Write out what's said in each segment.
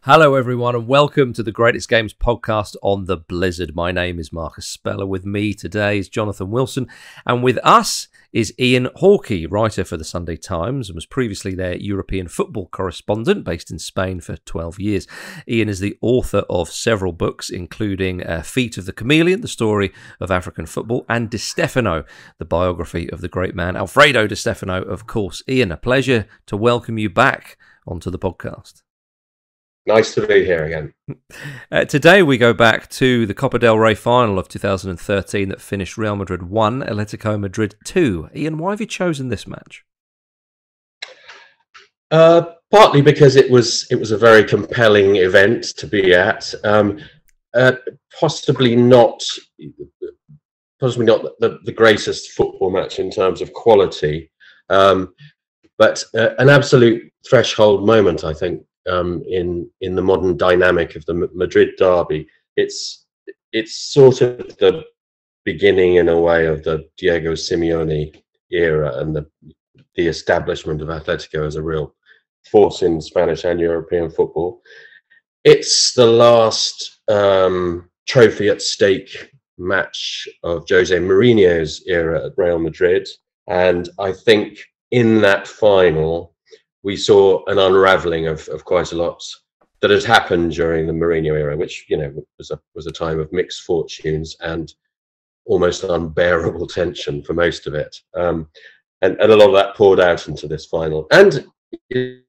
Hello, everyone, and welcome to the Greatest Games podcast on the Blizzard. My name is Marcus Speller. With me today is Jonathan Wilson, and with us is Ian Hawkey, writer for the Sunday Times, and was previously their European football correspondent based in Spain for 12 years. Ian is the author of several books, including Feet of the Chameleon, the story of African football, and Di Stefano, the biography of the great man Alfredo Di Stefano, of course. Ian, a pleasure to welcome you back onto the podcast. Nice to be here again. Today we go back to the Copa del Rey final of 2013 that finished Real Madrid 1, Atletico Madrid 2. Ian, why have you chosen this match? Partly because it was a very compelling event to be at. Possibly not the greatest football match in terms of quality, but an absolute threshold moment, I think. In the modern dynamic of the Madrid derby, it's sort of the beginning, in a way, of the Diego Simeone era and the establishment of Atletico as a real force in Spanish and European football. It's the last trophy at stake match of Jose Mourinho's era at Real Madrid, and I think in that final we saw an unravelling of quite a lot that had happened during the Mourinho era, which, you know, was a time of mixed fortunes and almost unbearable tension for most of it. And a lot of that poured out into this final. And it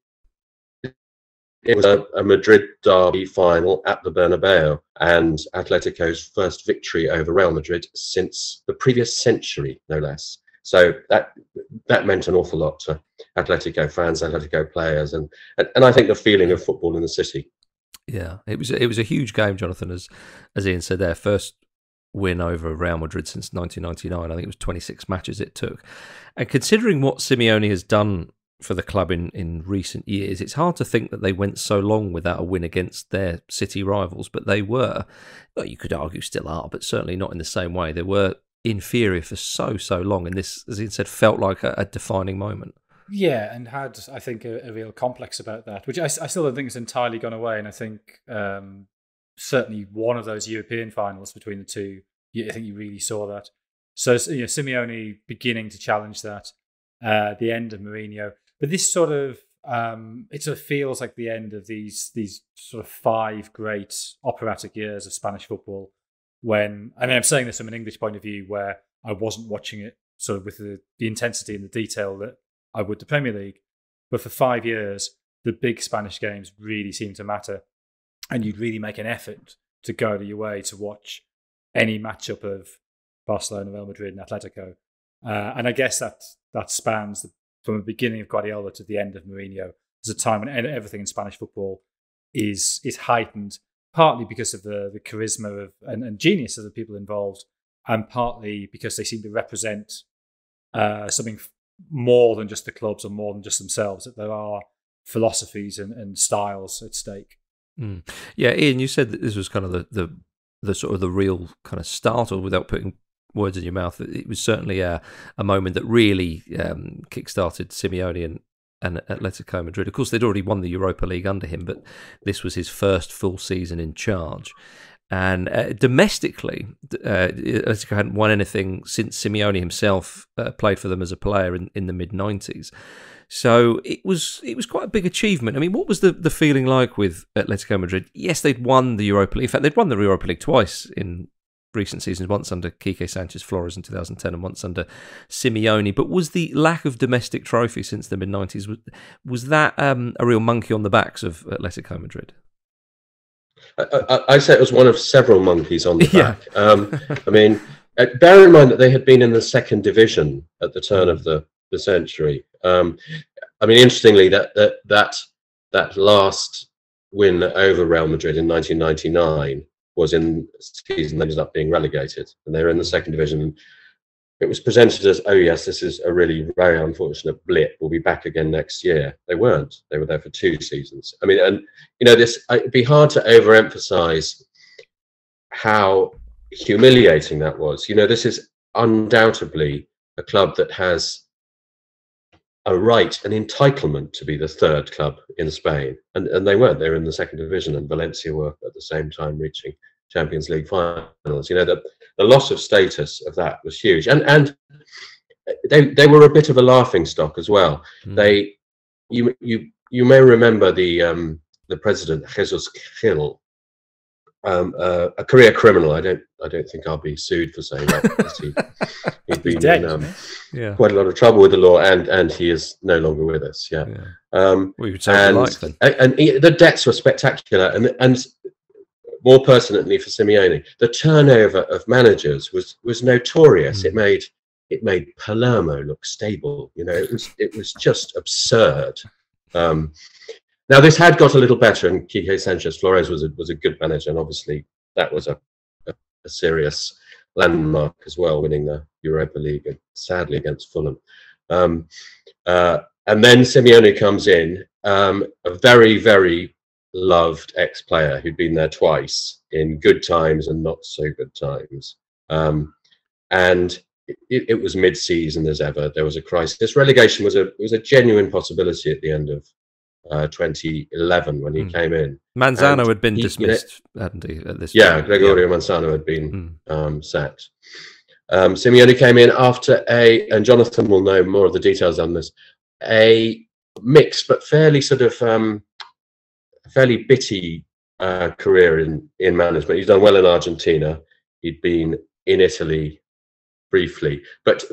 was a Madrid derby final at the Bernabeu, and Atletico's first victory over Real Madrid since the previous century, no less. So that meant an awful lot to Atletico fans, Atletico players, and I think the feeling of football in the city. Yeah, it was a huge game, Jonathan, as Ian said there. First win over Real Madrid since 1999. I think it was 26 matches it took. And considering what Simeone has done for the club in recent years, it's hard to think that they went so long without a win against their city rivals. But they were, well, you could argue still are, but certainly not in the same way. They were inferior for so long, and this, as Ian said, felt like a defining moment. Yeah, and had, I think, a real complex about that, which I still don't think has entirely gone away. And I think certainly one of those European finals between the two, I think you really saw that. So, you know, Simeone beginning to challenge that, the end of Mourinho, but this sort of it sort of feels like the end of these sort of 5 great operatic years of Spanish football. When, I mean, I'm saying this from an English point of view, where I wasn't watching it sort of with the intensity and the detail that I would the Premier League. But for 5 years, the big Spanish games really seemed to matter. And you'd really make an effort to go to your way to watch any matchup of Barcelona, Real Madrid and Atletico. And I guess that spans from the beginning of Guardiola to the end of Mourinho. There's a time when everything in Spanish football is heightened, partly because of the charisma of and genius of the people involved, and partly because they seem to represent something more than just the clubs or more than just themselves, that there are philosophies and styles at stake. Mm. Yeah, Ian, you said that this was kind of the sort of the real kind of start, or without putting words in your mouth, it was certainly a moment that really kick-started Simeone and Atletico Madrid. Of course, they'd already won the Europa League under him, but this was his first full season in charge. And domestically, Atletico hadn't won anything since Simeone himself played for them as a player in the mid-90s. So it was quite a big achievement. I mean, what was the feeling like with Atletico Madrid? Yes, they'd won the Europa League. In fact, they'd won the Europa League twice in recent seasons, once under Quique Sanchez-Flores in 2010 and once under Simeone. But was the lack of domestic trophy since the mid-90s, was that a real monkey on the backs of Atletico Madrid? I say it was one of several monkeys on the back. Yeah. I mean, bear in mind that they had been in the second division at the turn of the century. I mean, interestingly, that last win over Real Madrid in 1999 was in the season that ended up being relegated, and they were in the second division. It was presented as, oh yes, this is a really very unfortunate blip. We'll be back again next year. They weren't. They were there for 2 seasons. I mean, and you know, it'd be hard to overemphasize how humiliating that was. You know, this is undoubtedly a club that has a right, an entitlement to be the third club in Spain, and they weren't. They were in the second division, and Valencia were at the same time reaching Champions League finals. You know, the loss of status of that was huge, and they were a bit of a laughing stock as well. You may remember the president, Jesus Gil, a career criminal. I don't think I'll be sued for saying that, because he'd been dead, in quite a lot of trouble with the law, and he is no longer with us. Yeah. We would say like then. And the debts were spectacular, and more pertinently for Simeone, the turnover of managers was notorious. It made Palermo look stable. You know, it was just absurd. Now this had got a little better, and Quique Sanchez Flores was a good manager, and obviously that was a serious landmark as well, winning the Europa League, sadly against Fulham. And then Simeone comes in, a very, very loved ex-player who'd been there twice in good times and not so good times. And it was mid-season as ever. There was a crisis. Relegation was a genuine possibility at the end of 2011 when he came in. Manzano had been dismissed, hadn't he, at this point? Gregorio Yeah. Manzano had been sacked. Simeone came in after and Jonathan will know more of the details on this, a mixed but fairly sort of fairly bitty career in management. He's done well in Argentina. He'd been in Italy briefly, but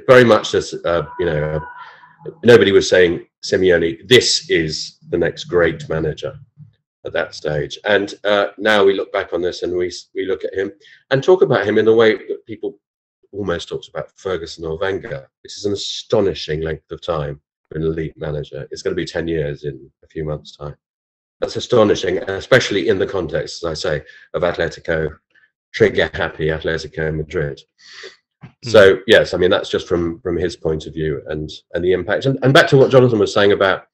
very much as nobody was saying, Simeone, this is the next great manager at that stage. And now we look back on this and we look at him and talk about him in the way that people almost talked about Ferguson or Wenger. This is an astonishing length of time for an elite manager. It's going to be 10 years in a few months' time. That's astonishing, especially in the context, as I say, of Atletico, trigger-happy Atletico Madrid. So yes, I mean that's just from his point of view and the impact. And back to what Jonathan was saying about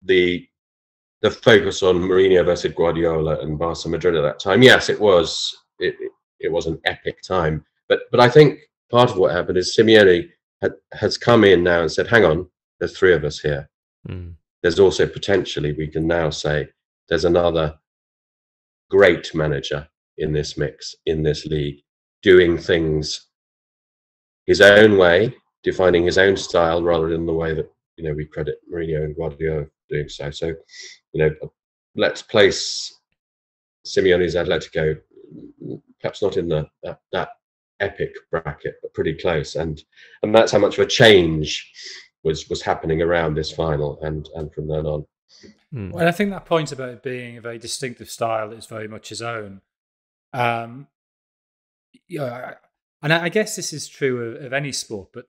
the focus on Mourinho versus Guardiola and Barca Madrid at that time. Yes, it was an epic time. But I think part of what happened is Simeone has come in now and said, hang on, there's three of us here. There's also potentially, we can now say, there's another great manager in this mix, in this league, doing things his own way, defining his own style, rather than the way that we credit Mourinho and Guardiola doing so. So, let's place Simeone's Atletico perhaps not in that epic bracket, but pretty close, and that's how much of a change was happening around this final and from then on. Well, I think that point about it being a very distinctive style is very much his own. And I guess this is true of any sport, but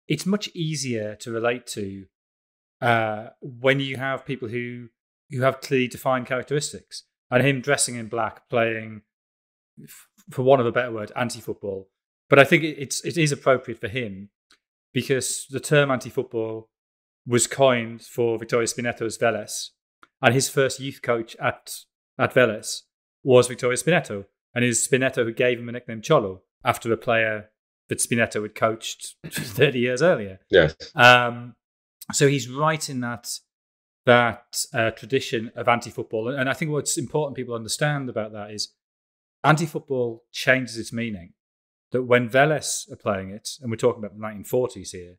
it's much easier to relate to when you have people who have clearly defined characteristics. And him dressing in black, playing, for want of a better word, anti-football. But I think it is appropriate for him because the term anti-football was coined for Victoria Spinetto's Vélez. And his first youth coach at Vélez was Victoria Spinetto. And it was Spinetto who gave him the nickname Cholo, after a player that Spinetto had coached 30 years earlier. Yes. So he's right in that tradition of anti-football. And I think what's important people understand about that is anti-football changes its meaning. That when Vélez are playing it, and we're talking about the 1940s here,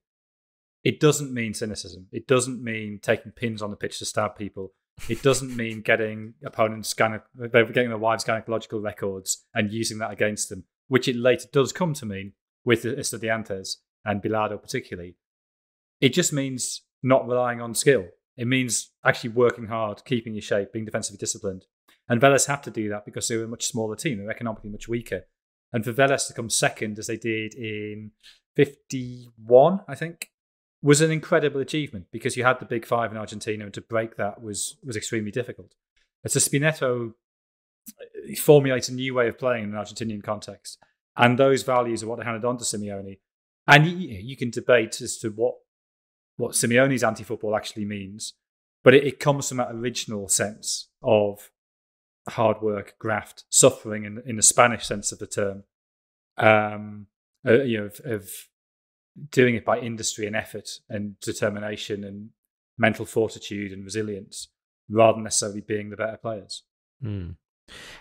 it doesn't mean cynicism. It doesn't mean taking pins on the pitch to stab people. It doesn't mean getting opponents getting their wives' gynecological records and using that against them, which it later does come to mean with Estudiantes and Bilardo particularly. It just means not relying on skill. It means actually working hard, keeping your shape, being defensively disciplined. And Vélez had to do that because they were a much smaller team. They were economically much weaker. And for Vélez to come second, as they did in 51, I think, was an incredible achievement because you had the big five in Argentina, and to break that was extremely difficult. As a Spinetto formulates a new way of playing in an Argentinian context. And those values are what are handed on to Simeone. And you can debate as to what Simeone's anti-football actually means, but it comes from that original sense of hard work, graft, suffering in the Spanish sense of the term, of doing it by industry and effort and determination and mental fortitude and resilience, rather than necessarily being the better players. Mm.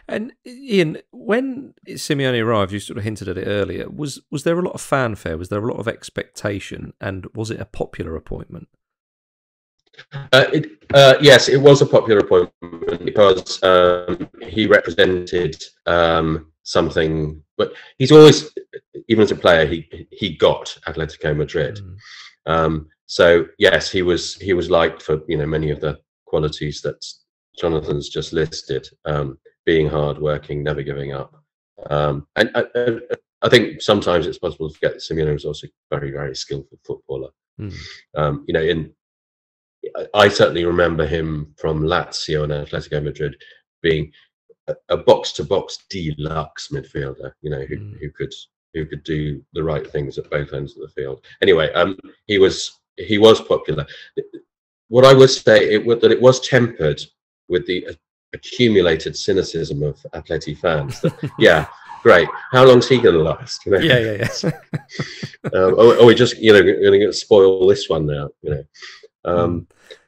And Ian, when Simeone arrived, you sort of hinted at it earlier, was there a lot of fanfare? Was there a lot of expectation? And was it a popular appointment? Yes, it was a popular appointment because he represented something, but he's always, even as a player, he got Atletico Madrid. So yes, he was liked for many of the qualities that Jonathan's just listed, being hardworking, never giving up, and I think sometimes it's possible to forget that Simeone was also a very, very skillful footballer. I certainly remember him from Lazio and Atletico Madrid being a box-to-box deluxe midfielder, who could do the right things at both ends of the field. Anyway, he was popular. What I would say that it was tempered with the accumulated cynicism of Atleti fans. That, yeah, great. How long's he going to last? Yeah. Are we just going to spoil this one now?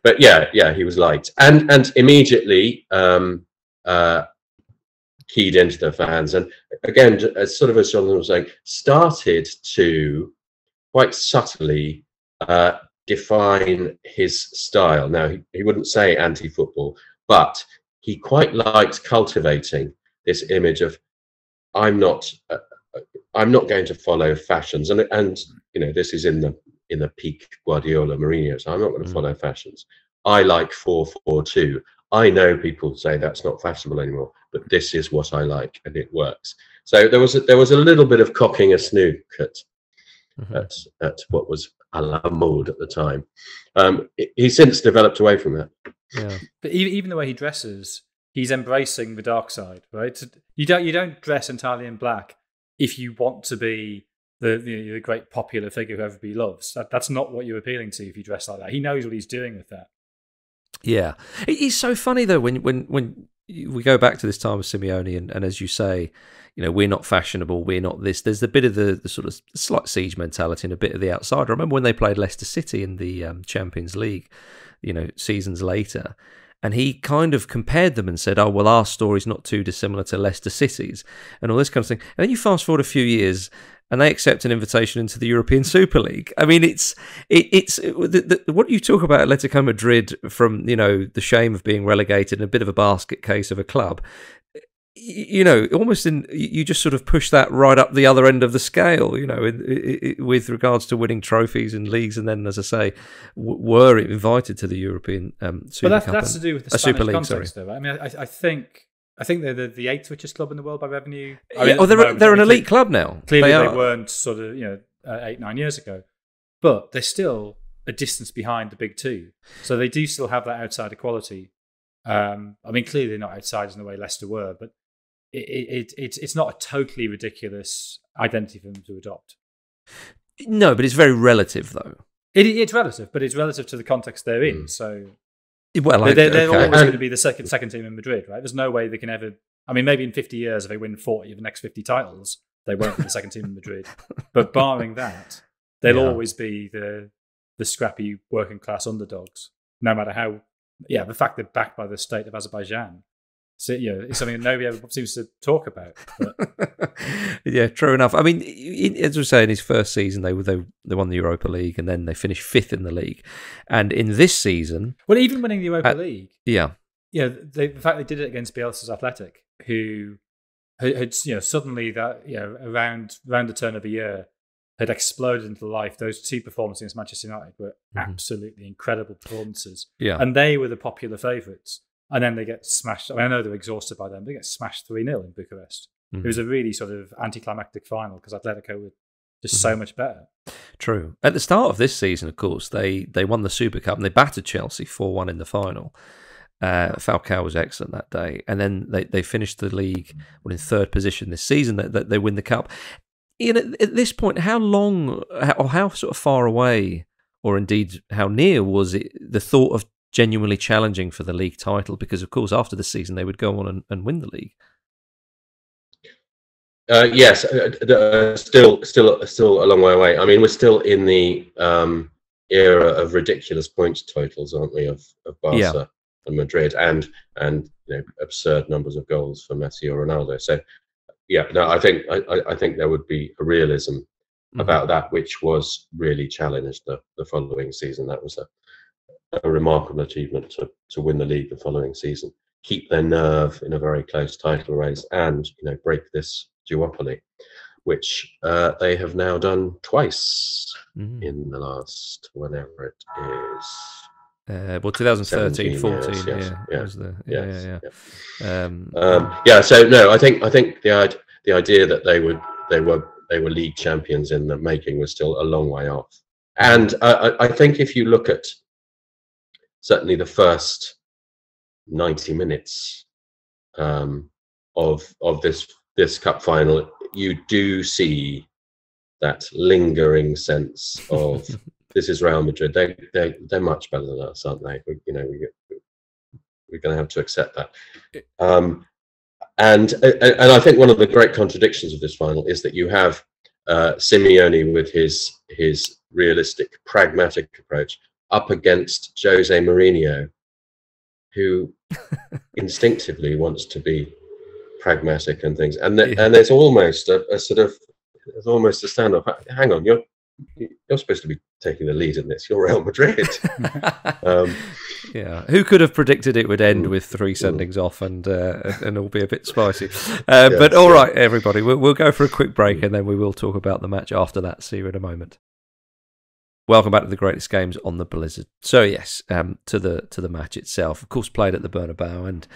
But yeah, he was liked and immediately keyed into the fans, and again, as Jonathan was saying, started to quite subtly define his style. Now he wouldn't say anti-football, but he quite liked cultivating this image of I'm not going to follow fashions, and this is in the peak Guardiola Mourinho, so I'm not going to follow fashions. I like 4-4-2. I know people say that's not fashionable anymore, but this is what I like, and it works. So there was a little bit of cocking a snook at what was a la mode at the time. He's since developed away from that. Yeah, but even the way he dresses, he's embracing the dark side, right? You don't dress entirely in black if you want to be the great popular figure who everybody loves. That's not what you're appealing to if you dress like that. He knows what he's doing with that. Yeah, it's so funny though when we go back to this time of Simeone, and as you say, we're not fashionable, we're not this. There's a bit of the sort of slight siege mentality and a bit of the outsider. I remember when they played Leicester City in the Champions League, seasons later, and he kind of compared them and said, "Oh well, our story's not too dissimilar to Leicester City's," and all this kind of thing. And then you fast forward a few years, and they accept an invitation into the European Super League. I mean, it's what you talk about Atletico Madrid from the shame of being relegated and a bit of a basket case of a club. Almost you just sort of push that right up the other end of the scale. With regards to winning trophies and leagues, and then, as I say, were invited to the European Super Cup. But that's to do with the Spanish context, though. Right? I mean, I think they're the 8th richest club in the world by revenue. They're an elite club now. Clearly, they weren't 8-9 years ago, but they're still a distance behind the big two. So they do still have that outsider quality. I mean, clearly they're not outsiders in the way Leicester were, but it's not a totally ridiculous identity for them to adopt. No, but it's very relative, though. It's relative, but it's relative to the context they're in. So. Well, they're always going to be the second team in Madrid, right? There's no way they can ever. I mean, maybe in 50 years, if they win 40 of the next 50 titles, they won't be the second team in Madrid. But barring that, they'll always be the scrappy working class underdogs, no matter how. Yeah, the fact they're backed by the state of Azerbaijan, so it's something that nobody ever seems to talk about. But. Yeah, true enough. I mean, as we say, in his first season, they won the Europa League, and then they finished 5th in the league. And in this season, well, even winning the Europa League, the fact they did it against Bielsa's Athletic, who had suddenly that around the turn of the year had exploded into life. Those two performances against Manchester United were absolutely incredible performances, and they were the popular favourites. And then they get smashed. I mean, I know they're exhausted by them. They get smashed 3-0 in Bucharest. It was a really sort of anticlimactic final because Atletico were just so much better. True. At the start of this season, of course, they won the Super Cup and they battered Chelsea 4-1 in the final. Falcao was excellent that day. And then they finished the league in 3rd position this season. They win the Cup. Ian, at this point, how long or how sort of far away, or indeed how near was it, the thought of genuinely challenging for the league title? Because, of course, after the season, they would go on and win the league. Yes, still a long way away. I mean, we're still in the era of ridiculous points totals, aren't we? Of Barca and Madrid, and absurd numbers of goals for Messi or Ronaldo. So, yeah, no, I think there would be a realism about that, which was really challenged the following season. That was a remarkable achievement to win the league the following season, keep their nerve in a very close title race, and break this duopoly, which they have now done twice in the last, whenever it is. 2013, 14, years, So no, I think the idea that they were league champions in the making was still a long way off. And I think if you look at certainly the first 90 minutes of this cup final, you do see that lingering sense of this is Real Madrid. They're much better than us, aren't they? We're going to have to accept that. And I think one of the great contradictions of this final is that you have Simeone with his realistic, pragmatic approach up against Jose Mourinho, who instinctivly wants to be pragmatic and things. And there's almost a sort of, there's almost a standoff. Hang on, you're supposed to be taking the lead in this. You're Real Madrid. Who could have predicted it would end with 3 sendings off and all be a bit spicy? But all right, everybody, we'll go for a quick break and then we will talk about the match after that. See you in a moment. Welcome back to the greatest games on the Blizzard. So yes, to the match itself, of course, played at the Bernabeu, and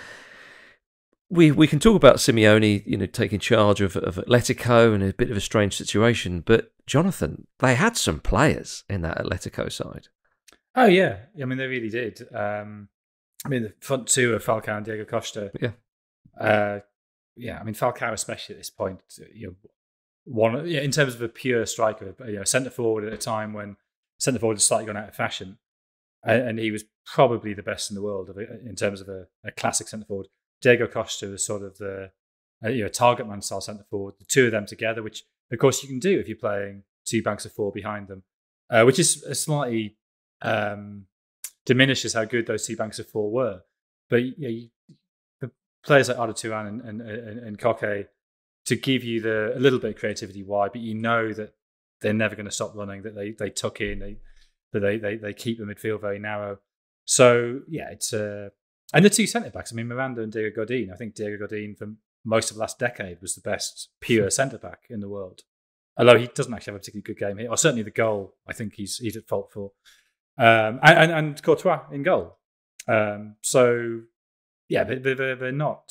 we can talk about Simeone, taking charge of Atletico in a bit of a strange situation. But Jonathan, they had some players in that Atletico side. Oh yeah, I mean they really did. I mean the front two of Falcao and Diego Costa. Yeah. I mean Falcao especially at this point, in terms of a pure striker, centre forward at a time when centre forward had slightly gone out of fashion, and he was probably the best in the world in terms of a classic centre forward. Diego Costa was sort of the target man style centre forward. The two of them together, which of course you can do if you're playing 2 banks of 4 behind them, which is a slightly diminishes how good those 2 banks of 4 were. But the players like Arda Turan and Hawkey to give you a little bit of creativity. Why? But you know that they're never going to stop running. That they tuck in. They keep the midfield very narrow. So yeah, it's and the 2 centre backs. I mean, Miranda and Diego Godin. I think Diego Godin for most of the last decade was the best pure centre back in the world. Although he doesn't actually have a particularly good game here, or certainly the goal I think he's at fault for. And Courtois in goal. So yeah, they're not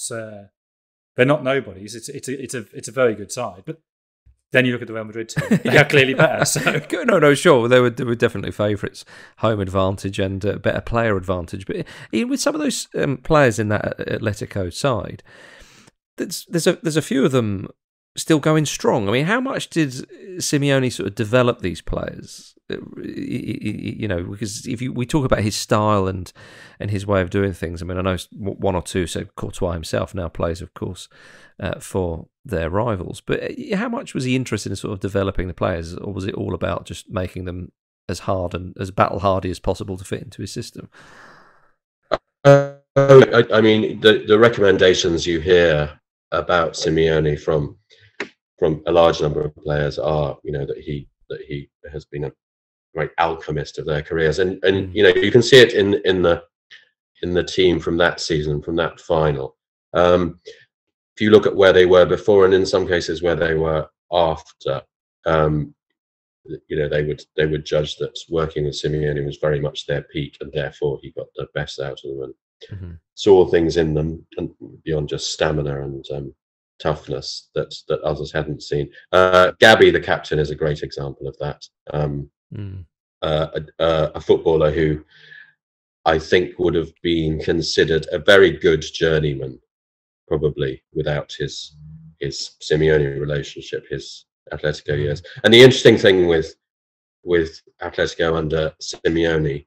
nobodies. It's a very good side. But then you look at the Real Madrid team; they are clearly better. So no, sure, they were definitely favourites, home advantage and better player advantage. But even with some of those players in that Atletico side, there's a few of them still going strong. I mean, how much did Simeone sort of develop these players? Because we talk about his style and his way of doing things. I mean, I know 1 or 2. So Courtois himself now plays, of course, for their rivals. But how much was he interested in sort of developing the players, or was it all about just making them as hard and as battle hardy as possible to fit into his system? I mean, the recommendations you hear about Simeone from a large number of players are, that he has been a great alchemist of their careers, and you can see it in the team from that season, from that final. If you look at where they were before, and in some cases where they were after, they would judge that working with Simeone was very much their peak, and therefore he got the best out of them and saw things in them and beyond just stamina and toughness that others hadn't seen. Gabby, the captain, is a great example of that. A footballer who I think would have been considered a very good journeyman, probably without his Simeone relationship, his Atletico years. And the interesting thing with Atletico under Simeone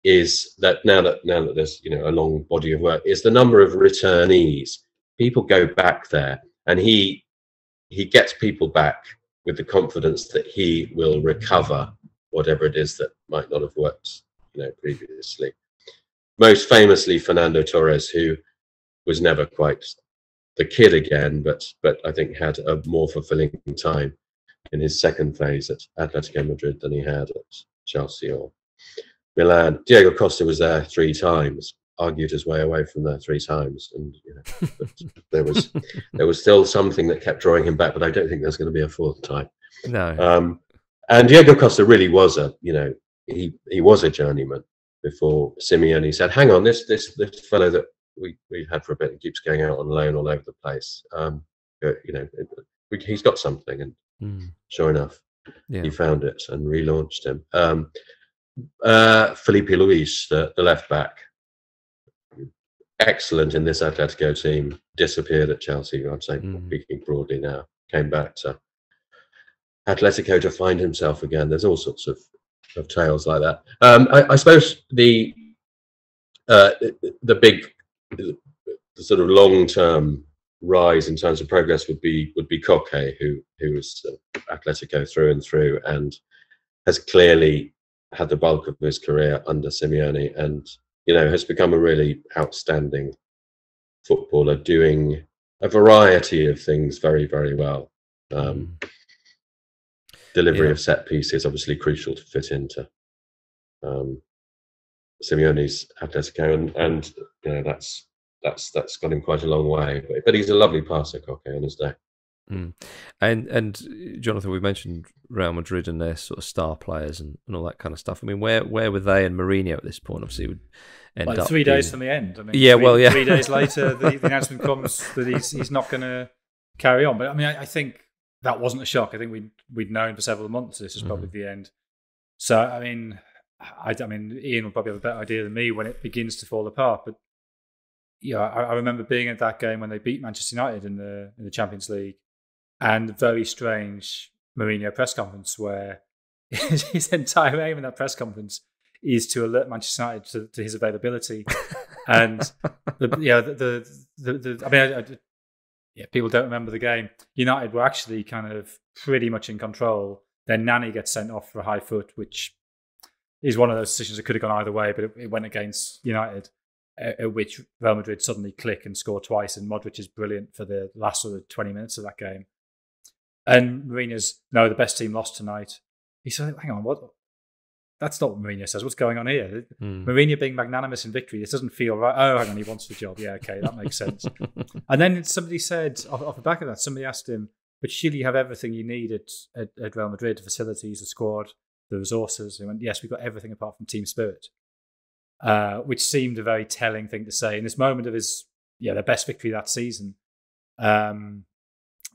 is that now that there's a long body of work, is the number of returnees. People go back there, and he he gets people back with the confidence that he will recover whatever it is that might not have worked, previously. Most famously, Fernando Torres, who was never quite the kid again, but I think had a more fulfilling time in his second phase at Atletico Madrid than he had at Chelsea or Milan. Diego Costa was there 3 times, argued his way away from there 3 times, and but there was still something that kept drawing him back. But I don't think there's going to be a 4th time. No. And Diego Costa really was he was a journeyman before Simeone said, "Hang on, this fellow that we had for a bit and keeps going out on loan all over the place. He's got something." And sure enough, he found it and relaunched him. Felipe Luis, the left back, excellent in this Atletico team, disappeared at Chelsea. I'd say, speaking broadly now, came back to Atletico to find himself again. There's all sorts of tales like that. I suppose the big, the sort of long-term rise in terms of progress would be Hawkey, who was Atletico through and through, and has clearly had the bulk of his career under Simeone, and has become a really outstanding footballer, doing a variety of things very, very well. Delivery of set pieces, obviously crucial to fit into Simeone's Atletico, and that's got him quite a long way. But he's a lovely passer, Hawkey, on his day. And Jonathan, we mentioned Real Madrid and their sort of star players and all that kind of stuff. I mean, where were they and Mourinho at this point? Obviously, would end up 3 days from the end. I mean, 3 days later, the announcement comes that he's not going to carry on. But I mean, I think that wasn't a shock. I think we'd known for several months this was probably the end. So I mean, Ian will probably have a better idea than me when it begins to fall apart. But I remember being at that game when they beat Manchester United in the Champions League, and a very strange Mourinho press conference where his entire aim in that press conference is to alert Manchester United to his availability. And people don't remember the game. United were actually kind of pretty much in control. Then Nani gets sent off for a high foot, which is one of those decisions that could have gone either way, but it went against United, at which Real Madrid suddenly click and score twice, and Modric is brilliant for the last sort of 20 minutes of that game. And Mourinho's, no, the best team lost tonight. He said, hang on, what? That's not what Mourinho says. What's going on here? Mourinho being magnanimous in victory. This doesn't feel right. Oh, hang on, he wants the job. Yeah, okay, that makes sense. And then somebody said, off the back of that, somebody asked him, but surely you have everything you need at Real Madrid, the facilities, the squad, the resources. He went, yes, we've got everything apart from team spirit, which seemed a very telling thing to say in this moment of their best victory that season.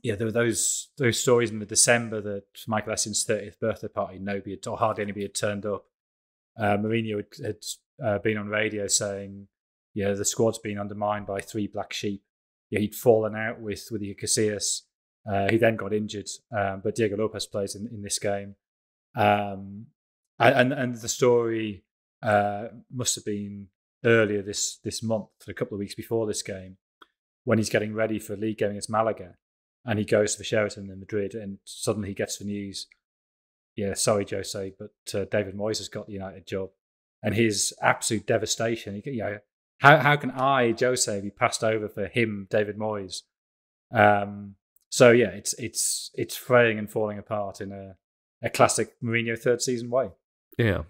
There were those stories in the December that Michael Essie's 30th birthday party, hardly anybody had turned up. Mourinho had been on radio saying, the squad's been undermined by 3 black sheep. He'd fallen out with the Casillas. He then got injured, but Diego Lopez plays in this game. And the story must have been earlier this month, a couple of weeks before this game, when he's getting ready for a league game against Malaga. And he goes to the Sheraton in Madrid, and suddenly he gets the news, sorry, Jose, but David Moyes has got the United job. And his absolute devastation, how can I, Jose, be passed over for him, David Moyes? It's fraying and falling apart in a classic Mourinho third season way. Yeah.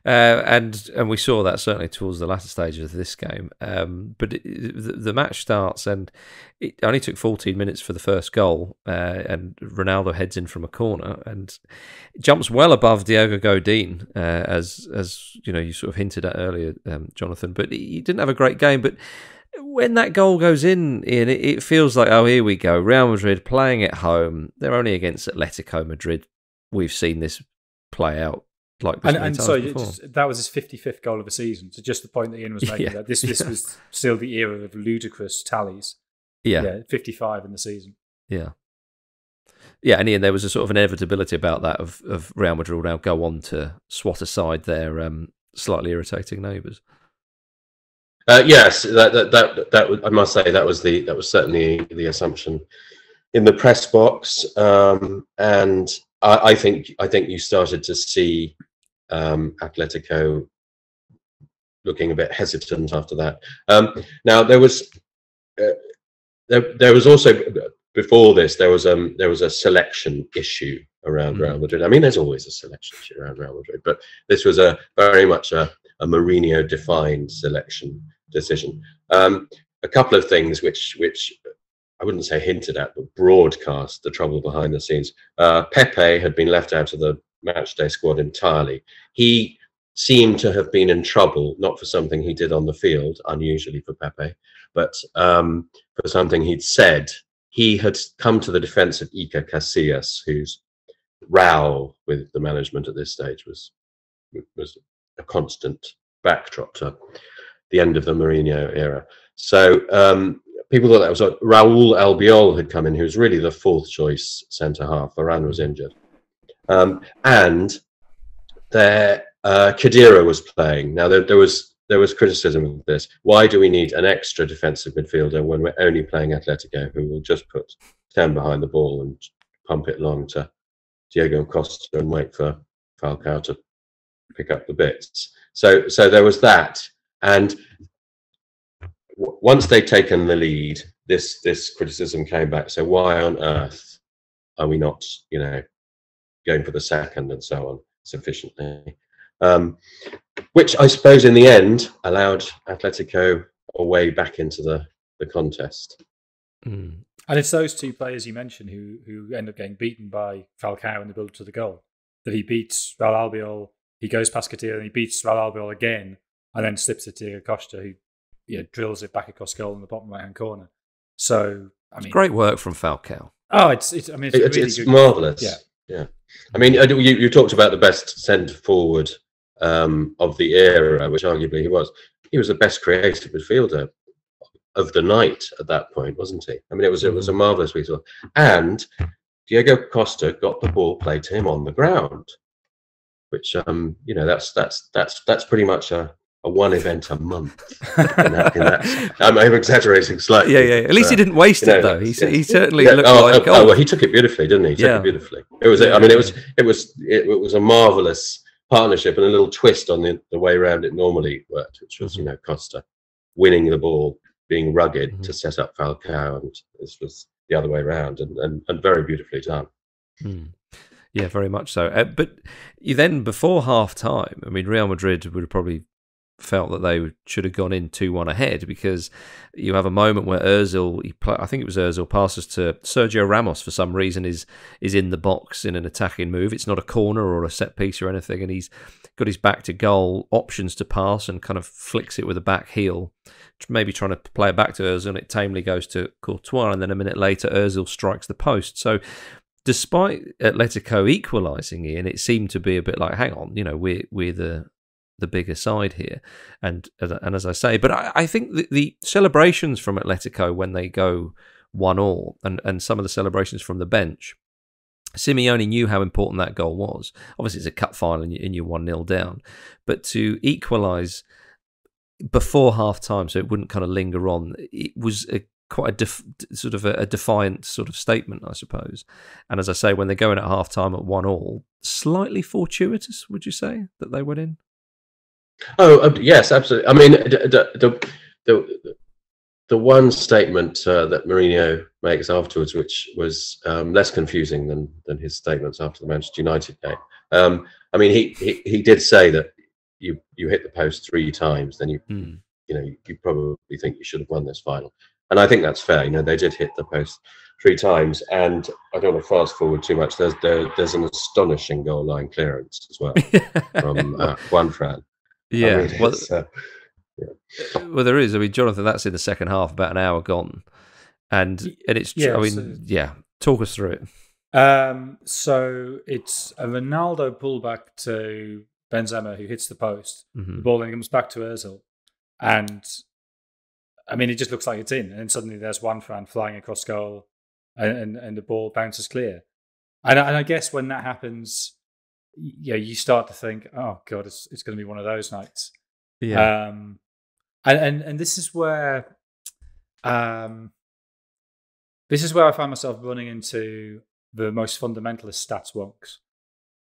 And we saw that certainly towards the latter stages of this game. But the match starts, and it only took 14 minutes for the first goal. And Ronaldo heads in from a corner and jumps well above Diogo Godin, as you sort of hinted at earlier, Jonathan. But he didn't have a great game. But when that goal goes in, Ian, it feels like, oh, here we go. Real Madrid playing at home. They're only against Atletico Madrid. We've seen this play out. Like this and so that was his 55th goal of the season. So just the point that Ian was making, that this was still the era of ludicrous tallies. 55 in the season. Yeah, and Ian, there was a sort of inevitability about that of Real Madrid will now go on to swat aside their slightly irritating neighbours. Yes, that I must say that was certainly the assumption in the press box, and I think you started to see Atletico looking a bit hesitant after that. Now there was also, before this, there was a selection issue around Real Madrid. I mean, there's always a selection issue around Real Madrid, but this was very much a Mourinho defined selection decision. A couple of things which I wouldn't say hinted at, but broadcast the trouble behind the scenes. Pepe had been left out of the matchday squad entirely. He seemed to have been in trouble, not for something he did on the field, unusually for Pepe, but for something he'd said. He had come to the defence of Iker Casillas, whose row with the management at this stage was a constant backdrop to the end of the Mourinho era. So people thought that was Raúl Albiol had come in, who was really the fourth choice centre half. Varane was injured, and there Khedira was playing. Now there was criticism of this. Why do we need an extra defensive midfielder when we're only playing Atletico, who will just put 10 behind the ball and pump it long to Diego Costa and wait for Falcao to pick up the bits? So there was that, and once they'd taken the lead, this criticism came back. So why on earth are we not, going for the second and so on sufficiently? Which I suppose in the end allowed Atletico a way back into the contest. And it's those two players you mentioned who end up getting beaten by Falcao in the build to the goal. That he beats Raúl Albiol, he goes past Khedira, and he beats Raúl Albiol again, and then slips it to Diego Costa, who drills it back across goal in the bottom right-hand corner. So, I mean, great work from Falcao. Oh, it's really good. Marvelous. Yeah. I mean, you talked about the best centre forward of the era, which arguably he was. He was the best creative midfielder of the night at that point, wasn't he? I mean, it was a marvelous piece of, and Diego Costa got the ball played to him on the ground, which that's pretty much a one event a month. in that. I'm exaggerating slightly. Yeah. At least he didn't waste it though. He certainly looked like. Well, he took it beautifully, didn't he? He took it beautifully. It was. I mean, it was a marvelous partnership and a little twist on the way around it normally worked, which was Costa winning the ball, being rugged to set up Falcao, and this was the other way around, and very beautifully done. Yeah, very much so. But you then, before half time, I mean, Real Madrid would have probably felt that they should have gone in 2-1 ahead, because you have a moment where I think it was Ozil, passes to Sergio Ramos for some reason, is in the box in an attacking move. It's not a corner or a set piece or anything, and he's got his back to goal, options to pass, and kind of flicks it with a back heel, maybe trying to play it back to Ozil, and it tamely goes to Courtois, and then a minute later Ozil strikes the post. So despite Atletico equalising, Ian, it seemed to be a bit like, hang on, we're the bigger side here, and as I say, but I think the celebrations from Atletico when they go 1-1, and some of the celebrations from the bench, Simeone knew how important that goal was. Obviously, it's a cup final and you're 1-0 down, but to equalise before half time, so it wouldn't kind of linger on, it was quite a defiant sort of statement, I suppose. And as I say, when they're going at half time at 1-1, slightly fortuitous, would you say, that they went in? Oh yes, absolutely. I mean, the one statement that Mourinho makes afterwards, which was less confusing than his statements after the Manchester United game. I mean, he did say that you hit the post 3 times, then you probably think you should have won this final, and I think that's fair. They did hit the post 3 times, and I don't want to fast forward too much. There's an astonishing goal line clearance as well from Juan Fran. Yeah, I mean, well, there is. I mean, Jonathan, that's in the second half, about an hour gone, and it's. I mean, talk us through it. So it's a Ronaldo pullback to Benzema, who hits the post. The ball then comes back to Ozil, and I mean, it just looks like it's in, and then suddenly there's Juan Fran flying across goal, and the ball bounces clear, and I guess when that happens, you start to think, oh god, it's going to be one of those nights. Yeah. And this is where this is where I find myself running into the most fundamentalist stats wonks,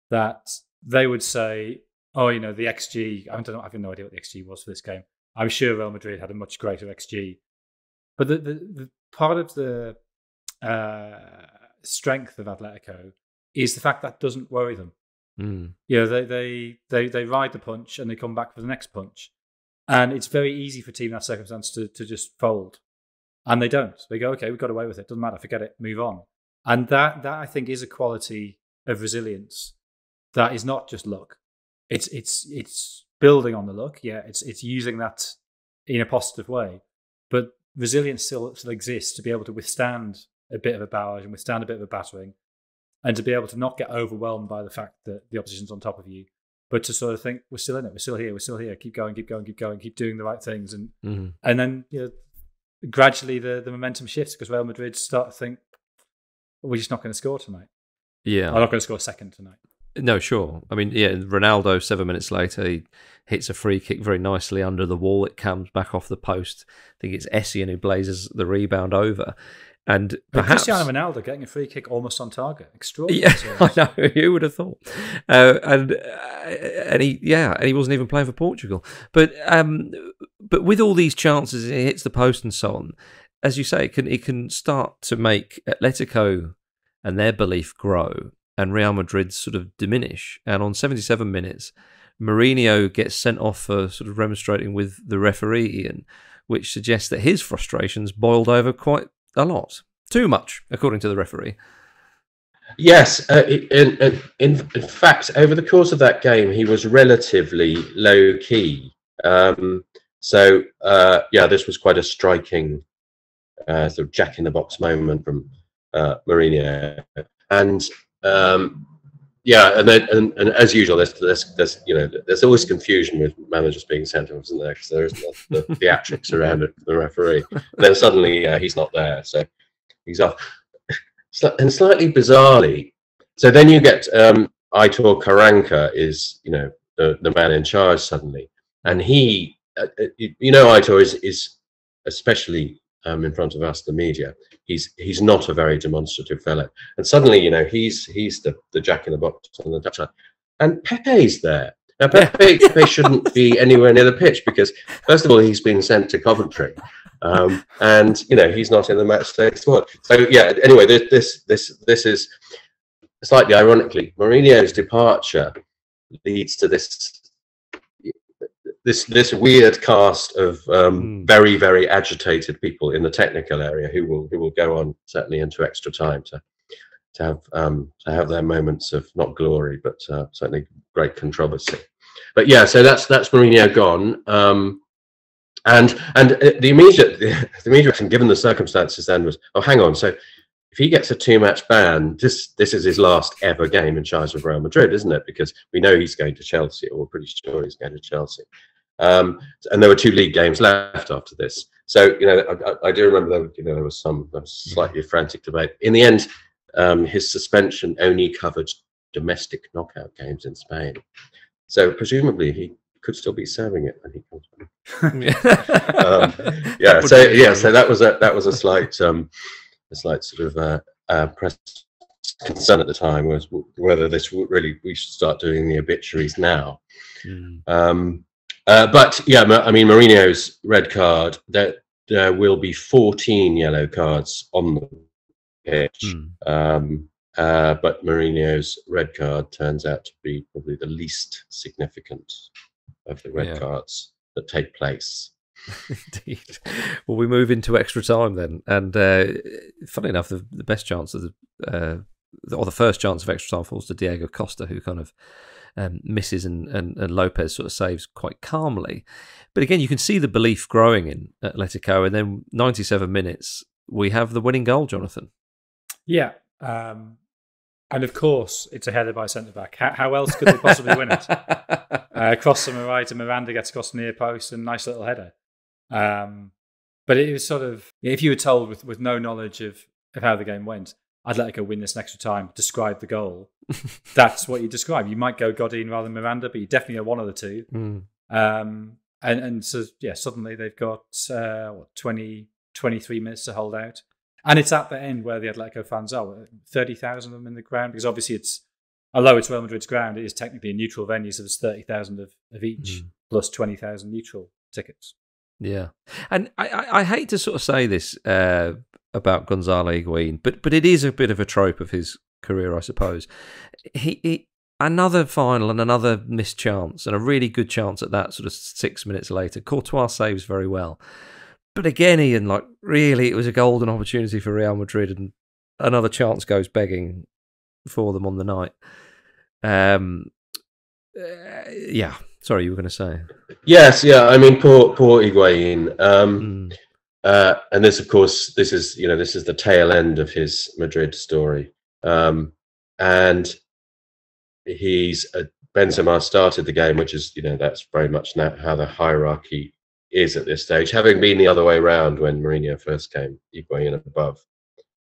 that they would say, oh, you know, the XG, I have no idea what the XG was for this game. I'm sure Real Madrid had a much greater XG. But the part of the strength of Atletico is the fact that doesn't worry them. You know, they ride the punch and they come back for the next punch. And it's very easy for a team in that circumstance to just fold. And they don't. They go, okay, we got away with it. Doesn't matter. Forget it. Move on. And that I think is a quality of resilience that is not just luck. It's building on the luck. Yeah, it's using that in a positive way. But resilience still exists to be able to withstand a bit of a barrage and withstand a bit of a battering, and to be able to not get overwhelmed by the fact that the opposition's on top of you, but to sort of think, we're still in it, we're still here, keep going, keep doing the right things. And and then, you know, gradually the momentum shifts because Real Madrid start to think, we're just not going to score tonight. Yeah. I'm not going to score a second tonight. No, sure. I mean, yeah, Ronaldo, 7 minutes later, he hits a free kick very nicely under the wall. It comes back off the post. I think it's Essien who blazes the rebound over. And perhaps Cristiano Ronaldo getting a free kick almost on target. Extraordinary. Yeah, I know. Who would have thought? And he wasn't even playing for Portugal. But with all these chances, it hits the post and so on. As you say, it can start to make Atletico and their belief grow, and Real Madrid sort of diminish. And on 77 minutes, Mourinho gets sent off for sort of remonstrating with the referee, Ian, which suggests that his frustrations boiled over quite a lot. Too much, according to the referee. Yes. In fact, over the course of that game, he was relatively low-key. This was quite a striking sort of jack-in-the-box moment from Mourinho. And as usual, there's always confusion with managers being sent off, isn't there? Because there isn't the theatrics around it for the referee. And then suddenly he's not there, so he's off. And slightly bizarrely, so then you get Aitor Karanka is, you know, the man in charge suddenly, and he, Aitor is especially in front of us, the media. He's not a very demonstrative fellow, and suddenly, you know, he's the jack in the box on the touchline, and Pepe's there. Now Pepe shouldn't be anywhere near the pitch because, first of all, he's been sent to Coventry, and you know, he's not in the match day squad. So yeah, anyway, this is slightly ironically, Mourinho's departure leads to this weird cast of very, very agitated people in the technical area who will go on certainly into extra time to have their moments of not glory but certainly great controversy. But yeah, so that's Mourinho gone, and the immediate reaction, given the circumstances, then was, oh, hang on, so if he gets a 2-match ban, this is his last ever game in charge of Real Madrid, isn't it? Because we know he's going to Chelsea, or we're pretty sure he's going to Chelsea. And there were 2 league games left after this. So, you know, I do remember there was some slightly frantic debate. In the end, his suspension only covered domestic knockout games in Spain. So presumably he could still be serving it when he comes back. So that was a slight sort of press concern at the time, was whether we should start doing the obituaries now. But yeah, I mean, Mourinho's red card, there will be 14 yellow cards on the pitch. But Mourinho's red card turns out to be probably the least significant of the red cards that take place. Indeed. Well, we move into extra time then, and funny enough, the best chance of the first chance of extra time falls to Diego Costa, who kind of misses, and Lopez sort of saves quite calmly. But again, you can see the belief growing in Atletico, and then 97 minutes, we have the winning goal, Jonathan. Yeah. And of course, it's a header by centre-back. How else could they possibly win it? Cross to right, and Miranda gets across the near post, and nice little header. But it was sort of, if you were told with no knowledge of how the game went, Atletico win this in extra time, describe the goal, that's what you describe. You might go Godin rather than Miranda, but you definitely are one of the two. And so, yeah, suddenly they've got 23 minutes to hold out. And it's at the end where the Atletico fans are, 30,000 of them in the ground, because obviously although it's Real Madrid's ground, it is technically a neutral venue, so there's 30,000 of each, plus 20,000 neutral tickets. Yeah. And I hate to sort of say this about Gonzalo Higuain, but it is a bit of a trope of his career, I suppose. He another final and another missed chance, and a really good chance at that sort of 6 minutes later. Courtois saves very well. But again, Ian, like, really, it was a golden opportunity for Real Madrid, and another chance goes begging for them on the night. Yeah. Sorry, you were going to say. Yes, yeah. I mean, poor Higuain. And this, of course, this is the tail end of his Madrid story. And Benzema started the game, which is, that's very much now how the hierarchy is at this stage, having been the other way around when Mourinho first came. Higuain above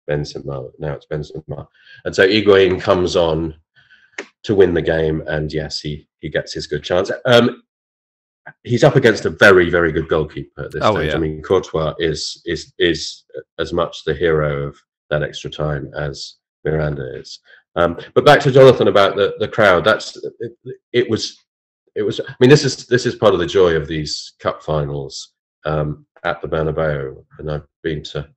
Benzema. Now it's Benzema, and so Higuain comes on to win the game, and yes, he gets his good chance. He's up against a very, very good goalkeeper at this stage. Yeah. I mean, Courtois is as much the hero of that extra time as Miranda is. But back to Jonathan about the crowd. It was. I mean, this is part of the joy of these cup finals at the Bernabeu, and I've been to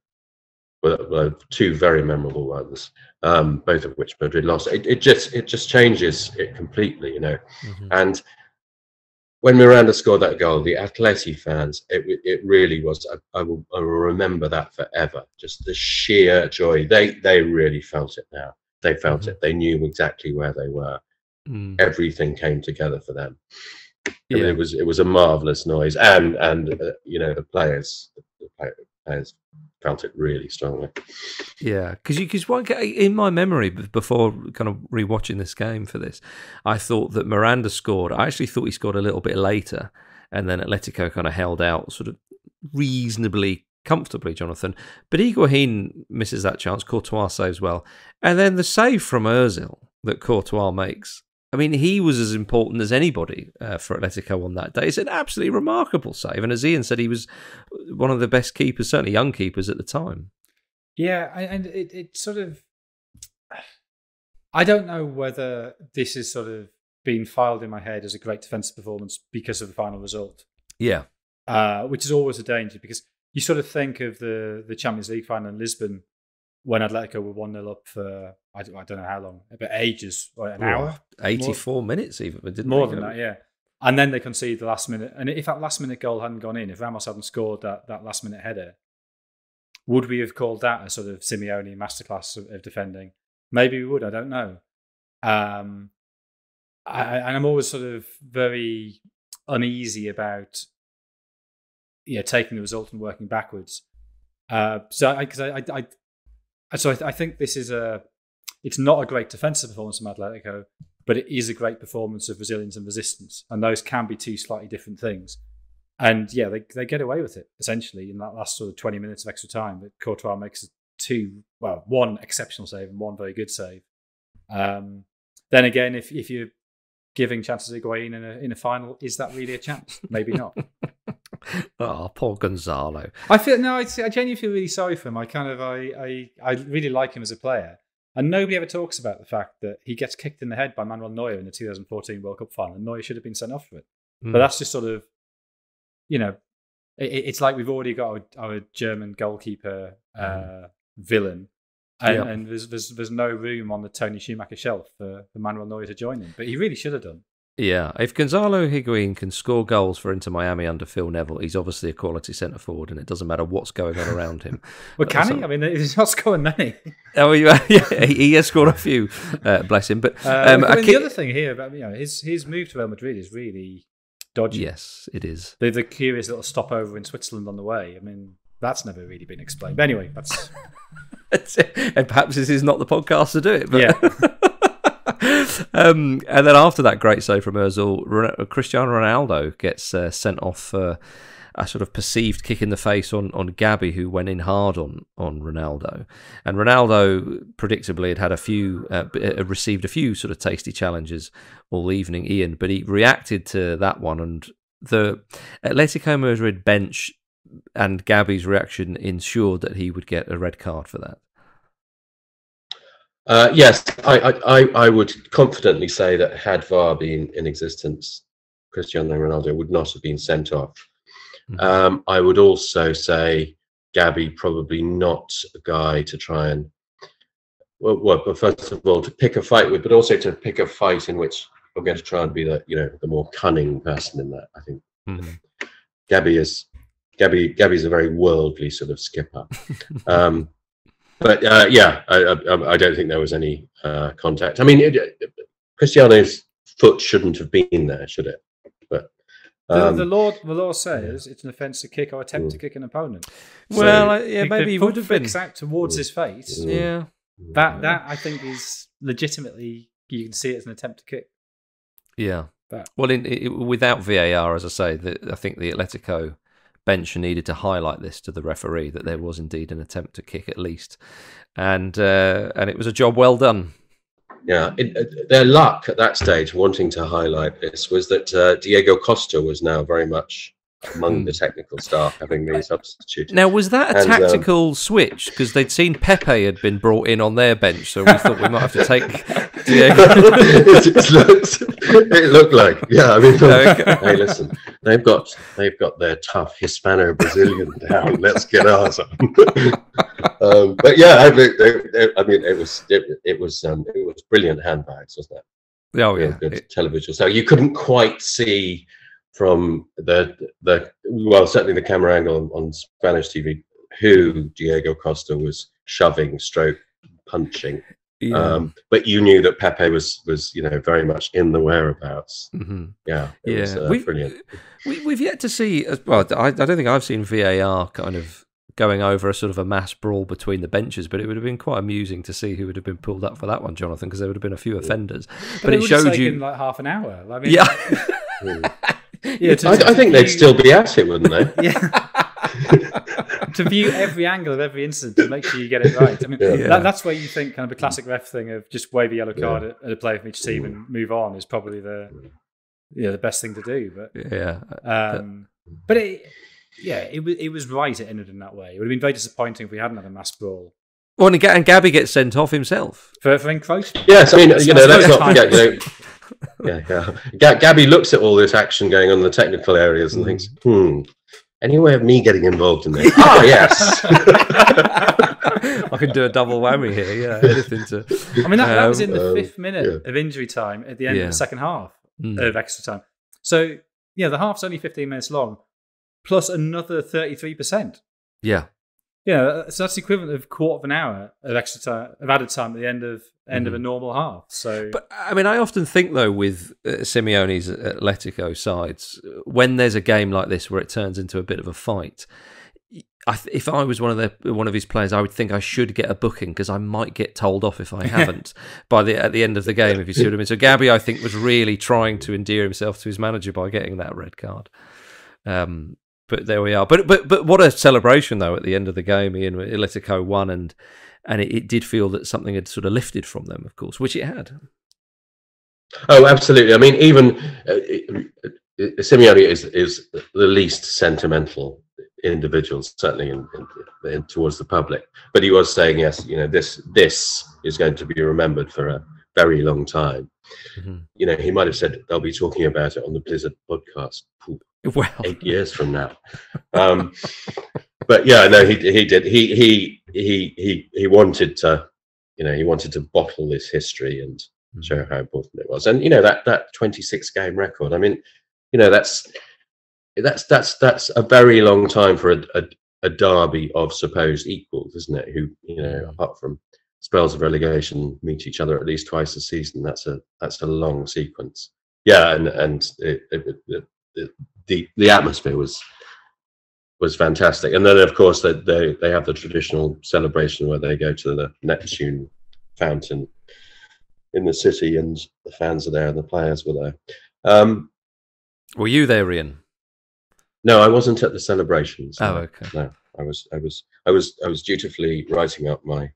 two very memorable ones, both of which Madrid lost. It just changes it completely, And when Miranda scored that goal, the Atleti fans, it really was. I will remember that forever. Just the sheer joy. They really felt it now. They felt it. They knew exactly where they were. Everything came together for them. Yeah. It was a marvelous noise, and the players felt it really strongly. Yeah, because in my memory, before kind of rewatching this game for this, I thought that Miranda scored. I actually thought he scored a little bit later, and then Atletico kind of held out sort of reasonably comfortably, Jonathan. But Higuain misses that chance. Courtois saves well, and then the save from Ozil that Courtois makes. I mean, he was as important as anybody for Atletico on that day. It's an absolutely remarkable save. And as Ian said, he was one of the best keepers, certainly young keepers at the time. Yeah, and it sort of... I don't know whether this is sort of been filed in my head as a great defensive performance because of the final result. Yeah. Which is always a danger, because you sort of think of the Champions League final in Lisbon when Atletico were 1-0 up for, I don't know how long, but ages, or an hour? 84 minutes even. Didn't more than that, yeah. And then they conceded the last minute. And if that last minute goal hadn't gone in, if Ramos hadn't scored that last minute header, would we have called that a sort of Simeone masterclass of defending? Maybe we would, I don't know. And I'm always sort of very uneasy about taking the result and working backwards. So I think this is it's not a great defensive performance from Atletico, but it is a great performance of resilience and resistance. And those can be two slightly different things. And yeah, they get away with it, essentially, in that last sort of 20 minutes of extra time. That Courtois makes one exceptional save and one very good save. Then again, if you're giving chances to Higuain in a final, is that really a chance? Maybe not. Oh, poor Gonzalo. I genuinely feel really sorry for him. I really like him as a player, and nobody ever talks about the fact that he gets kicked in the head by Manuel Neuer in the 2014 World Cup final, and Neuer should have been sent off for it. But that's just sort of, it's like we've already got our German goalkeeper villain, and there's no room on the Tony Schumacher shelf for Manuel Neuer to join him, but he really should have done. Yeah, if Gonzalo Higuain can score goals for Inter Miami under Phil Neville, he's obviously a quality centre forward, and it doesn't matter what's going on around him. Well, can he? I mean, he's not scoring many. Oh, yeah, he has scored a few. Bless him. But the other thing here about his move to Real Madrid is really dodgy. Yes, it is. The curious little stopover in Switzerland on the way. I mean, that's never really been explained. But anyway, that's and perhaps this is not the podcast to do it. But yeah. And then after that great save from Ozil, Cristiano Ronaldo gets sent off for a sort of perceived kick in the face on Gabi, who went in hard on Ronaldo. And Ronaldo, predictably, had received a few sort of tasty challenges all evening, Ian, but he reacted to that one, and the Atletico Madrid bench and Gabby's reaction ensured that he would get a red card for that. Yes, I would confidently say that had VAR been in existence, Cristiano Ronaldo would not have been sent off. I would also say Gabby probably not a guy to try and, well, first of all, to pick a fight with, but also to pick a fight in which I'm going to try and be the more cunning person in that. I think Gabby's a very worldly sort of skipper. But yeah, I don't think there was any contact. I mean, Cristiano's foot shouldn't have been there, should it? But the law says it's an offence to kick or attempt to kick an opponent. Well, so maybe he would have been out towards his face. Yeah, that I think is legitimately, you can see it as an attempt to kick. Yeah. Well, without VAR, as I say, I think the Atletico bench needed to highlight this to the referee, that there was indeed an attempt to kick at least, and it was a job well done. Yeah, their luck at that stage, wanting to highlight this, was that Diego Costa was now very much among the technical staff, having been substituted. Now, was that a tactical switch? Because they'd seen Pepe had been brought in on their bench, so we thought we might have to take Diego. It looked like, yeah. I mean, hey, listen, they've got their tough Hispano-Brazilian down. Let's get ours on. But yeah, I mean, it was brilliant handbags, wasn't it? Oh yeah, good television. So you couldn't quite see from well, certainly the camera angle on Spanish TV, who Diego Costa was shoving, stroke, punching. Yeah. But you knew that Pepe was very much in the whereabouts. Yeah, it was brilliant. We've yet to see. Well, I don't think I've seen VAR kind of going over a sort of a mass brawl between the benches, but it would have been quite amusing to see who would have been pulled up for that one, Jonathan, because there would have been a few offenders. But it showed you like half an hour. I mean, yeah. Yeah, I think they'd still be at it, wouldn't they? Yeah. To view every angle of every incident to make sure you get it right. I mean, that's where you think kind of the classic ref thing of just wave a yellow card at a player from each team and move on is probably the best thing to do. But it was right. It ended in that way. It would have been very disappointing if we hadn't had a mass brawl. Well, and Gabby gets sent off himself for encroachment. Yes, I mean, let's not forget. Gabby looks at all this action going on in the technical areas and thinks, any way of me getting involved in this? Oh, yes. I can do a double whammy here. Yeah, anything to. I mean, that was in the 5th minute of injury time at the end of the second half of extra time. So, the half's only 15 minutes long, plus another 33%. Yeah. Yeah, so that's the equivalent of quarter of an hour of extra time, of added time at the end of a normal half. So, but I mean, I often think though with Simeone's Atletico sides, when there's a game like this where it turns into a bit of a fight, if I was one of his players, I would think I should get a booking because I might get told off if I haven't at the end of the game. If you see what I mean. So Gabby, I think, was really trying to endear himself to his manager by getting that red card. But there we are. But what a celebration though at the end of the game. Ian, Atletico won, and it did feel that something had sort of lifted from them, of course, which it had. Oh, absolutely. I mean, even Simeone is the least sentimental individual, certainly in towards the public. But he was saying, yes, this is going to be remembered for a very long time. He might have said they'll be talking about it on the Blizzard podcast. Well, 8 years from now. But yeah, no, he did. He wanted to, he wanted to bottle this history and show how important it was. And that 26 game record. I mean, that's a very long time for a derby of supposed equals, isn't it? Who apart from spells of relegation, meet each other at least twice a season. That's a long sequence. Yeah, and the atmosphere was fantastic. And then of course they have the traditional celebration where they go to the Neptune fountain in the city, and the fans are there and the players were there. Were you there, Ian? No, I wasn't at the celebrations. Oh, okay. No, I was dutifully writing up my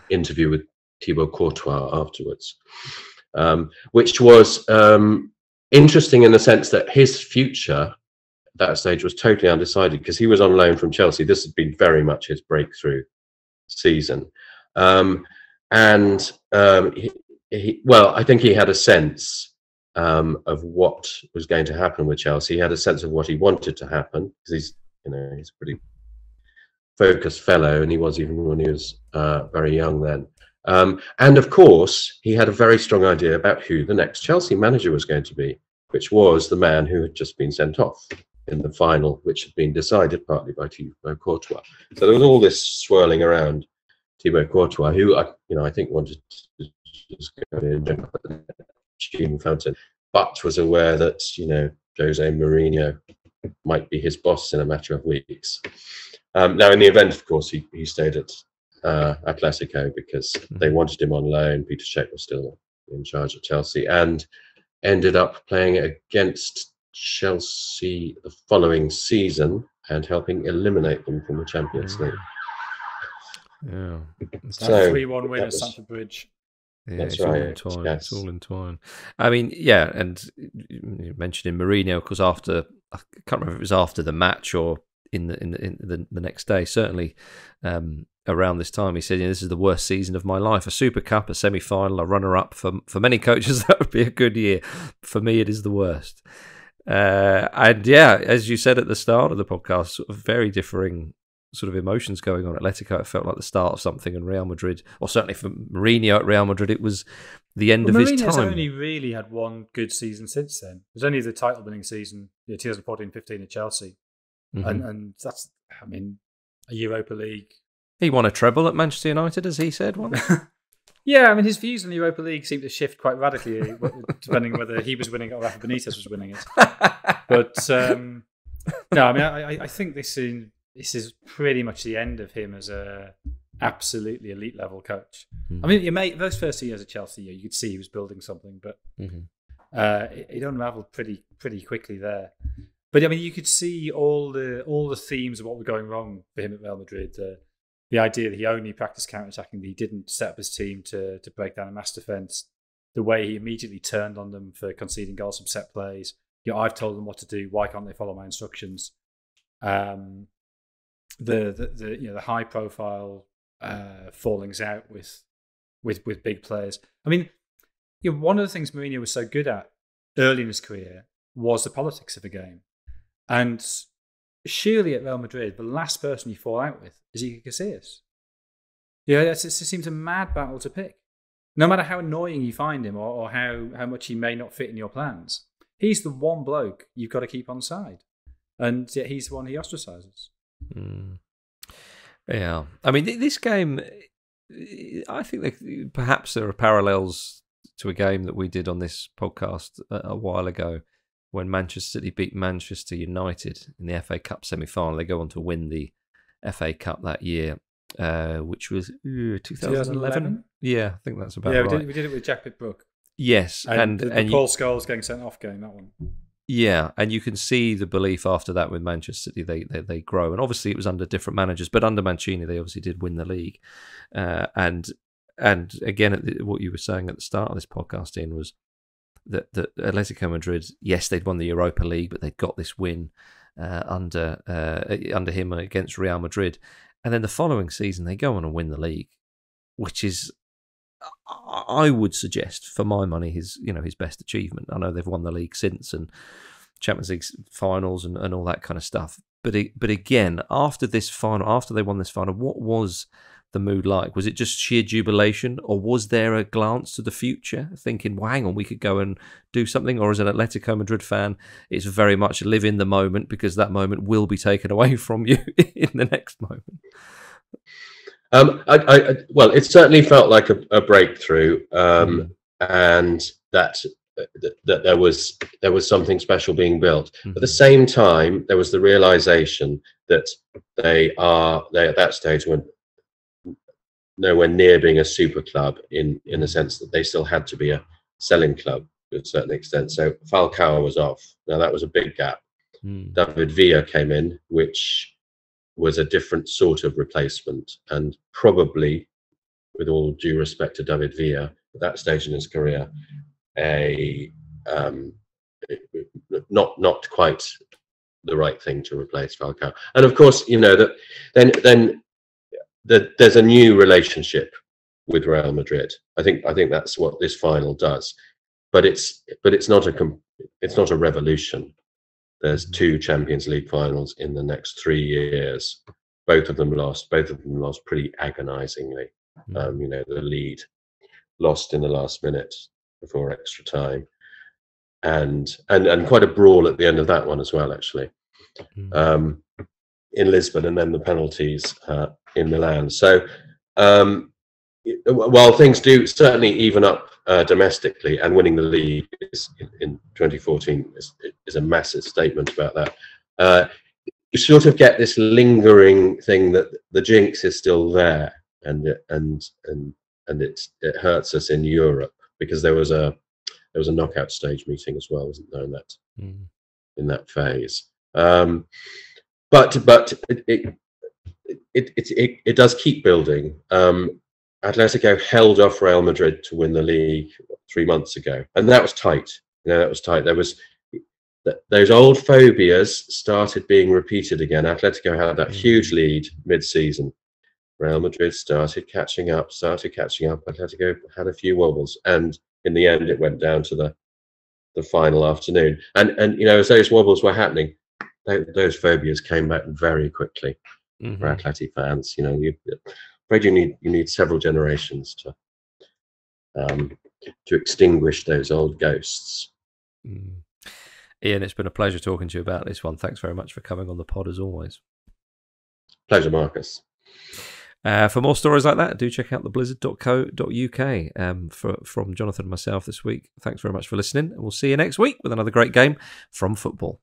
interview with Thibaut Courtois afterwards, which was interesting in the sense that his future that stage was totally undecided because he was on loan from Chelsea. This had been very much his breakthrough season. I think he had a sense of what was going to happen with Chelsea. He had a sense of what he wanted to happen because he's a pretty focused fellow, and he was even when he was very young then. And of course, he had a very strong idea about who the next Chelsea manager was going to be, which was the man who had just been sent off in the final, which had been decided partly by Thibaut Courtois. So there was all this swirling around Thibaut Courtois, who I think wanted to just go and jump up at the cheating fountain, but was aware that Jose Mourinho might be his boss in a matter of weeks. Now, in the event, of course, he stayed at Atletico because they wanted him on loan. Peter Cech was still in charge at Chelsea and ended up playing against Chelsea the following season and helping eliminate them from the Champions League. Yeah. So 3-1 win at Stamford Bridge. Yeah, that's it's right. all entwined. Yes. It's all entwined. I mean, yeah, and you mentioned in Mourinho, because I can't remember if it was after the match or in the next day. Certainly, around this time, he said, "This is the worst season of my life. A Super Cup, a semi-final, a runner-up. For many coaches, that would be a good year. For me, it is the worst." And yeah, as you said at the start of the podcast, sort of very differing sort of emotions going on at Atletico. It felt like the start of something, and Real Madrid, or certainly for Mourinho at Real Madrid, it was the end of his time. Mourinho's only really had one good season since then. It was only the title-winning season, 2014-15 at Chelsea. And that's, a Europa League. He won a treble at Manchester United, as he said once. Yeah, his views on the Europa League seemed to shift quite radically, depending on whether he was winning it or Rafa Benitez was winning it. But no, I think this is pretty much the end of him as a absolutely elite level coach. Those first 2 years at Chelsea, you could see he was building something, but it unravelled pretty quickly there. But you could see all the themes of what were going wrong for him at Real Madrid. The idea that he only practiced counter-attacking, that he didn't set up his team to break down a mass defence, the way he immediately turned on them for conceding goals from set plays. I've told them what to do. Why can't they follow my instructions? The high-profile fallings out with big players. One of the things Mourinho was so good at early in his career was the politics of the game. And surely at Real Madrid, the last person you fall out with is Iker Casillas. It seems a mad battle to pick. No matter how annoying you find him or how much he may not fit in your plans, he's the one bloke you've got to keep on side. And yet he's the one he ostracizes. Yeah. This game, I think perhaps there are parallels to a game that we did on this podcast a while ago, when Manchester City beat Manchester United in the FA Cup semi-final. They go on to win the FA Cup that year, which was 2011. Yeah, I think that's about right. We did it with Jack Pitt-Brook. Yes, and Paul Scholes getting sent off game, that one. Yeah, and you can see the belief after that with Manchester City. They grow, and obviously it was under different managers, but under Mancini they obviously did win the league. And again, what you were saying at the start of this podcast, Ian, was that Atletico Madrid, yes, they'd won the Europa League, but they'd got this win under him against Real Madrid, and then the following season they go on and win the league, which is, I would suggest, for my money, his best achievement. I know they've won the league since, and Champions League finals and all that kind of stuff. But again, after they won this final, what was the mood like? Was it just sheer jubilation, or was there a glance to the future, thinking, well, hang on, we could go and do something? Or as an Atletico Madrid fan, it's very much live in the moment, because that moment will be taken away from you in the next moment? Well, it certainly felt like a breakthrough, and that there was something special being built. At the same time, there was the realization that they at that stage were nowhere near being a super club in the sense that they still had to be a selling club to a certain extent. So Falcao was off. Now that was a big gap. David Villa came in, which was a different sort of replacement, and probably, with all due respect to David Villa, at that stage in his career, not quite the right thing to replace Falcao. And of course, you know that there's a new relationship with Real Madrid. I think that's what this final does. But it's not a revolution. There's 2 Champions League finals in the next 3 years. Both of them lost pretty agonizingly. You know, the lead lost in the last minute before extra time, and quite a brawl at the end of that one as well, actually, in Lisbon, and then the penalties in Milan. So while things do certainly even up domestically, and winning the league in 2014 is a massive statement about that, you sort of get this lingering thing that the jinx is still there, and it hurts us in Europe, because there was a knockout stage meeting as well, wasn't there, in that phase. But it does keep building. Atletico held off Real Madrid to win the league 3 months ago, and that was tight. You know, that was tight. There was those old phobias started being repeated again. Atletico had that huge lead mid-season. Real Madrid started catching up. Atletico had a few wobbles, and in the end, it went down to the final afternoon. And you know, as those wobbles were happening, those phobias came back very quickly for Atleti fans. You know, you need several generations to extinguish those old ghosts. Ian, it's been a pleasure talking to you about this one. Thanks very much for coming on the pod, as always. Pleasure, Marcus. For more stories like that, do check out theblizzard.co.uk. From Jonathan and myself this week, thanks very much for listening, and we'll see you next week with another great game from football.